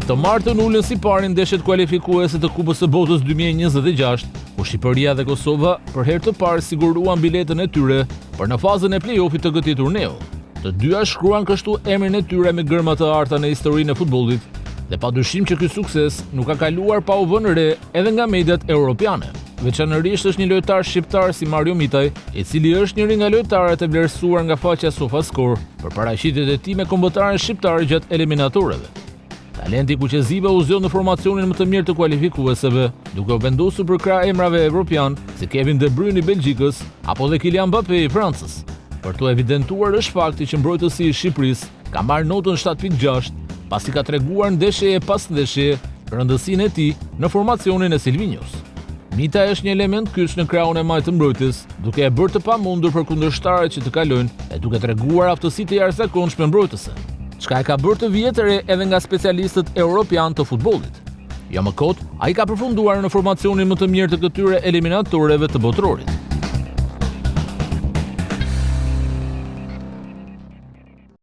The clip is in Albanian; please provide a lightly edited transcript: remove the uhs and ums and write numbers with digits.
Këtë martën ulën si pari ndeshjet kualifikuese të Kupës së Botës 2026, ku Shqipëria dhe Kosova për herë të parë siguruan biletën e tyre për në fazën e play-offit të këtij turneu. Të dyja shkruan kështu emrin e tyre me gërma të arta në historinë e futbollit, dhe padyshim që ky sukses nuk ka kaluar pa u vënë re edhe nga mediat europiane. Veçanërisht është një lojtar shqiptar si Mario Mitaj, i cili është njëri nga lojtarët e vlerësuar nga faqja SofaScore për paraqitjet e tij me kombëtarën shqiptar gjatë eliminatorëve. Talenti kuqezive u zgjon në formacionin më të mirë të kualifikuesve, duke u vendosur për krah emrave evropian si Kevin De Bruyne i Belgjikës apo dhe Kylian Mbappé i Francës. Për të evidentuar është fakti që mbrojtësi i Shqipërisë ka marrë notën 7.6, pasi ka treguar ndeshje pas ndeshje rëndësinë e tij në formacionin e Silvinjos. Mita është një element kyç në krahun e majtë mbrojtës, duke e bërë të pamundur për kundërshtarët që të kalojnë e duke treguar aftësitë e jashtëzakonshme mbrojtëse, çka e ka bërë të vjetër edhe nga specialistët europian të futbollit. Jo më kot, ai ka përfunduar në formacionin më të mirë të këtyre eliminatorëve të botrorit.